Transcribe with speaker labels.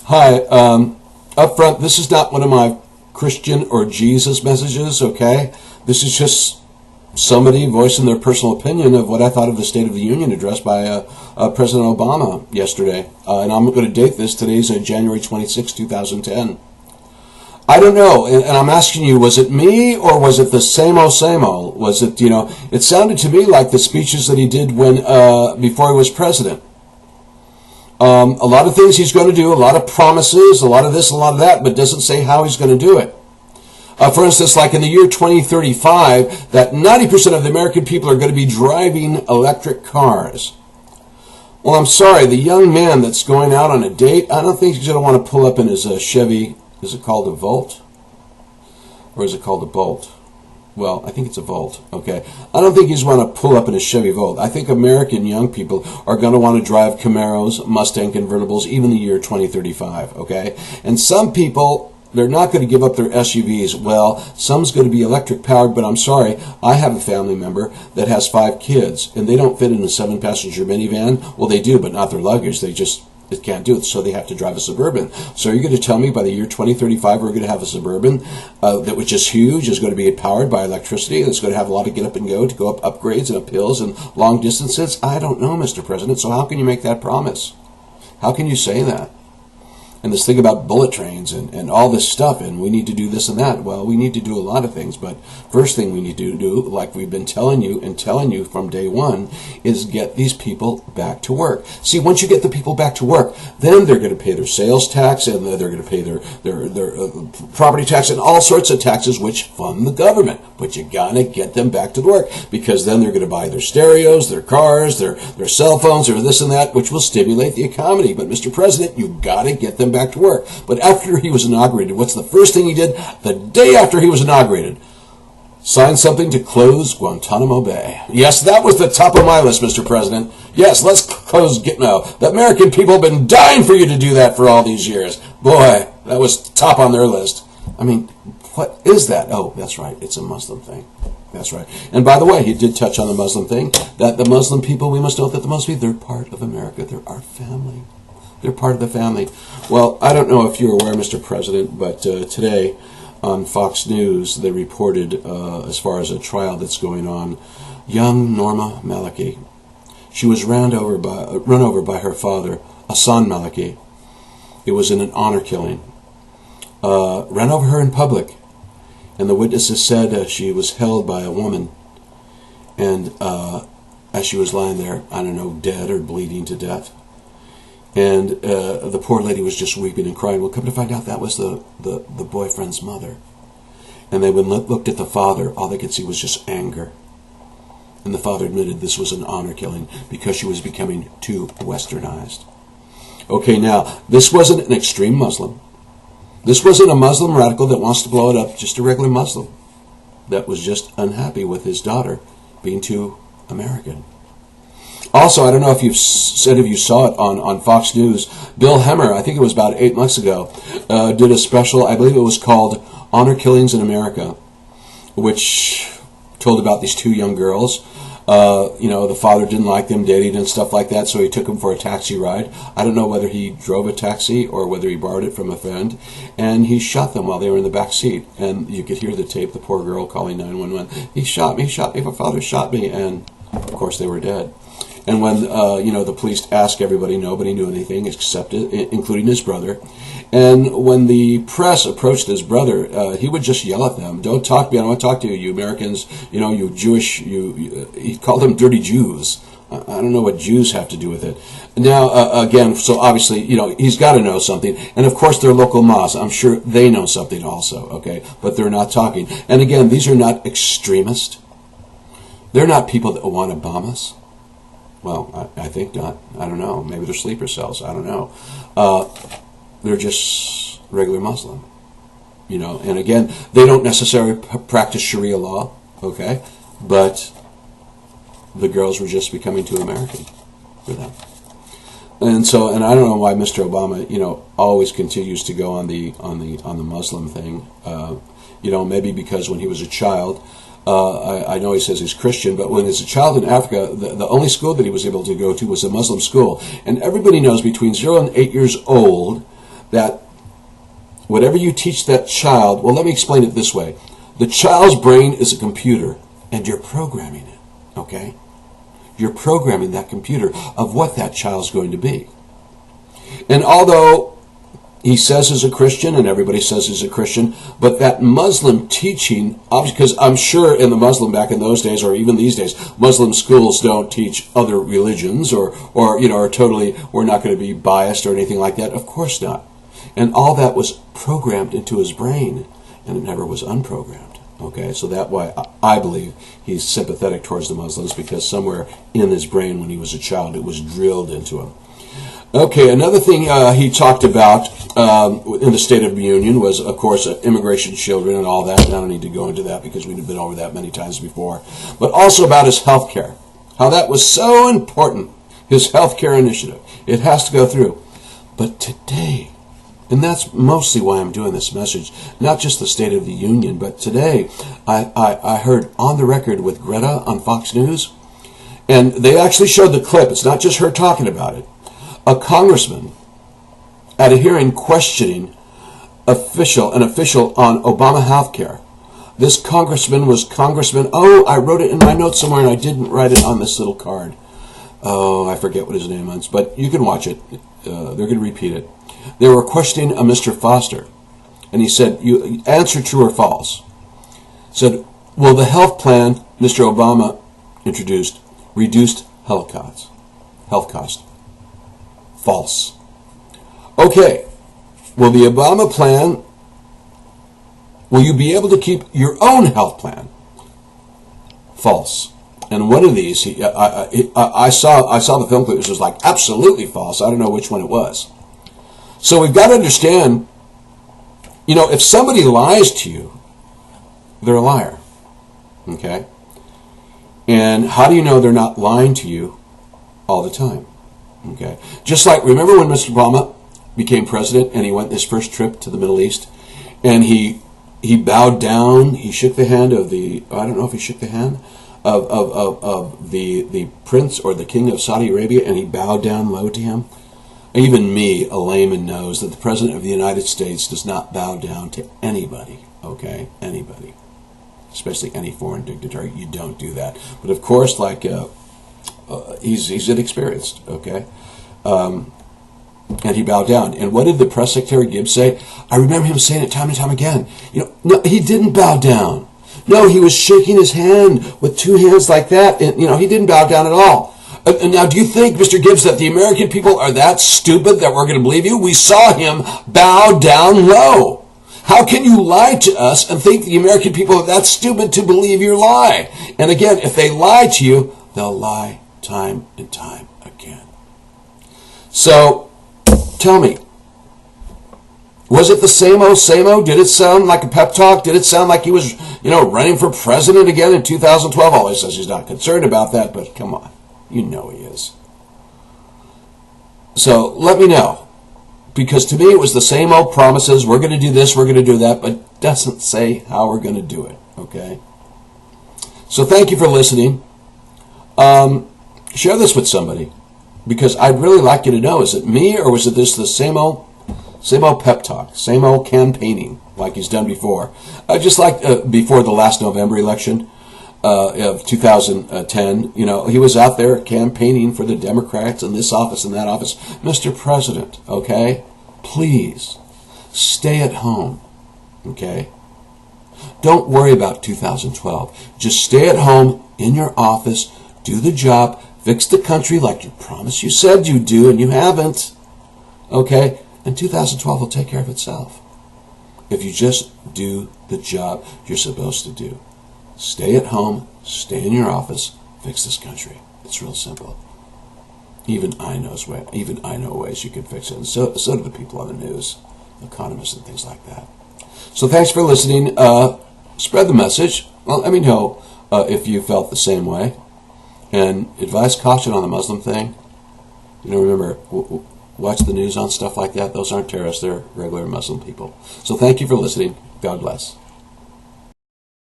Speaker 1: Hi, up front, this is not one of my Christian or Jesus messages, okay? This is just somebody voicing their personal opinion of what I thought of the State of the Union address by President Obama yesterday. And I'm going to date this. Today's January 26, 2010. I don't know, and I'm asking you, was it me or was it the same old, same old? Was it, it sounded to me like the speeches that he did when before he was president. A lot of things he's going to do, a lot of promises, a lot of this, a lot of that, but doesn't say how he's going to do it. For instance, like in the year 2035, that 90% of the American people are going to be driving electric cars. Well, I'm sorry, the young man that's going out on a date, I don't think he's going to want to pull up in his Chevy. Is it called a Volt? Or is it called a Bolt? Well, I think it's a Volt, okay. I don't think he's going to pull up in a Chevy Volt. I think American young people are going to want to drive Camaros, Mustang convertibles, even the year 2035, okay. And some people, they're not going to give up their SUVs. Well, some's going to be electric powered, but I'm sorry, I have a family member that has 5 kids, and they don't fit in a 7-passenger minivan. Well, they do, but not their luggage. They can't do it, so they have to drive a Suburban. So are you going to tell me by the year 2035 we're going to have a Suburban that was just huge, is going to be powered by electricity, that's going to have a lot of get up and go to go up upgrades and up hills and long distances? I don't know, Mr. President, so how can you make that promise? How can you say that? And this thing about bullet trains and all this stuff, and we need to do this and that. Well, we need to do a lot of things, but first thing we need to do, like we've been telling you from day one, is get these people back to work. See, once you get the people back to work, then they're going to pay their sales tax, and they're going to pay their property tax, and all sorts of taxes which fund the government. But you got to get them back to work, because then they're going to buy their stereos, their cars, their cell phones, or this and that, which will stimulate the economy. But Mr. President, you got to get them back to work. But after he was inaugurated, what's the first thing he did? The day after he was inaugurated, signed something to close Guantanamo Bay. Yes, that was the top of my list, Mr. President. Yes, let's close Gitmo. The American people have been dying for you to do that for all these years. Boy, that was top on their list. I mean, what is that? Oh, that's right. It's a Muslim thing. That's right. And by the way, he did touch on the Muslim thing, that the Muslim people, we must note that the Muslim, they're part of America. They're our family. They're part of the family. Well, I don't know if you're aware, Mr. President, but today on Fox News, they reported, as far as a trial that's going on, young Norma Maliki. She was run over by her father, Hassan Maliki. It was in an honor killing. Ran over her in public. And the witnesses said she was held by a woman. And as she was lying there, I don't know, dead or bleeding to death. And the poor lady was just weeping and crying. Well, come to find out, that was the boyfriend's mother. And they looked at the father, all they could see was just anger. And the father admitted this was an honor killing because she was becoming too westernized. Okay, now, this wasn't an extreme Muslim. This wasn't a Muslim radical that wants to blow it up, just a regular Muslim that was just unhappy with his daughter being too American. Also, I don't know if you saw it on Fox News. Bill Hemmer, I think it was about 8 months ago, did a special, I believe it was called Honor Killings in America, which told about these 2 young girls. The father didn't like them dating and stuff like that, so he took them for a taxi ride. I don't know whether he drove a taxi or whether he borrowed it from a friend, and he shot them while they were in the back seat. And you could hear the tape, the poor girl calling 911. He shot me, my father shot me, and of course they were dead. And when, the police asked everybody, nobody knew anything except including his brother. And when the press approached his brother, he would just yell at them, "Don't talk to me, I don't want to talk to you, you Americans, you Jewish," he called them dirty Jews. I don't know what Jews have to do with it. Now, again, so obviously, he's got to know something. And of course, their local mosques, I'm sure they know something also, okay? But they're not talking. And again, these are not extremists. They're not people that want to bomb us. Well, I think not. I don't know. Maybe they're sleeper cells. I don't know. They're just regular Muslim. And again, they don't necessarily practice Sharia law, okay? But the girls were just becoming too American for them. And I don't know why Mr. Obama, always continues to go on the Muslim thing. Maybe because when he was a child, I know he says he's Christian, but when he was a child in Africa, the only school that he was able to go to was a Muslim school. And everybody knows between 0 and 8 years old, that whatever you teach that child, well, let me explain it this way. The child's brain is a computer, and you're programming it, okay? You're programming that computer of what that child's going to be. And although he says he's a Christian, and everybody says he's a Christian, but that Muslim teaching, because I'm sure in the Muslim back in those days, or even these days, Muslim schools don't teach other religions, or are totally, we're not going to be biased or anything like that. Of course not. And all that was programmed into his brain, and it never was unprogrammed. Okay, so that's why I believe he's sympathetic towards the Muslims, because somewhere in his brain when he was a child, it was drilled into him. Okay, another thing he talked about in the State of the Union was, of course, immigration children and all that. And I don't need to go into that because we've been over that many times before. But also about his health care, how that was so important, his health care initiative. It has to go through. But today, and that's mostly why I'm doing this message, not just the State of the Union, but today I heard on the record with Greta on Fox News, and they actually showed the clip. It's not just her talking about it. A congressman at a hearing questioning an official on Obama health care. This congressman was I wrote it in my notes somewhere and I didn't write it on this little card. Oh, I forget what his name is, but you can watch it. They're going to repeat it. They were questioning a Mr. Foster, and he said, "You answer true or false." Said, "Will the health plan Mr. Obama introduced reduced health cost?" False. Okay. Will the Obama plan, will you be able to keep your own health plan? False. And one of these, I saw the film clip, it was like absolutely false. I don't know which one it was. So we've got to understand, if somebody lies to you, they're a liar. Okay? And how do you know they're not lying to you all the time? Okay. Just like, remember when Mr. Obama became president and he went his first trip to the Middle East and he bowed down, he shook the hand of I don't know if he shook the hand of the prince or the king of Saudi Arabia, and he bowed down low to him. Even me, a layman, knows that the president of the United States does not bow down to anybody, okay? Anybody. Especially any foreign dignitary. You don't do that. But of course, like... he's inexperienced, okay? And he bowed down. And what did the press secretary Gibbs say? I remember him saying it time and time again. No, he didn't bow down. No, he was shaking his hand with two hands like that. And, he didn't bow down at all. Now, do you think, Mr. Gibbs, that the American people are that stupid that we're going to believe you? We saw him bow down low. How can you lie to us and think the American people are that stupid to believe your lie? And again, if they lie to you, they'll lie time and time again. So, tell me, was it the same old? Did it sound like a pep talk? Did it sound like he was, running for president again in 2012? All he says he's not concerned about that, but come on, he is. So, let me know. Because to me it was the same old promises, we're going to do this, we're going to do that, but it doesn't say how we're going to do it, okay? So thank you for listening. Share this with somebody, because I'd really like you to know, is it me or was it this the same old pep talk, same old campaigning like he's done before? Just like before the last November election of 2010, he was out there campaigning for the Democrats in this office and that office. Mr. President, okay, please stay at home, okay? Don't worry about 2012. Just stay at home in your office, do the job, fix the country like you promised you said you'd do, and you haven't. Okay? And 2012 will take care of itself. If you just do the job you're supposed to do. Stay at home, stay in your office, fix this country. It's real simple. Even I know ways you can fix it. And so do the people on the news, economists and things like that. So thanks for listening. Spread the message. Well, let me know if you felt the same way. And advise caution on the Muslim thing. Remember, watch the news on stuff like that. Those aren't terrorists. They're regular Muslim people. So thank you for listening. God bless.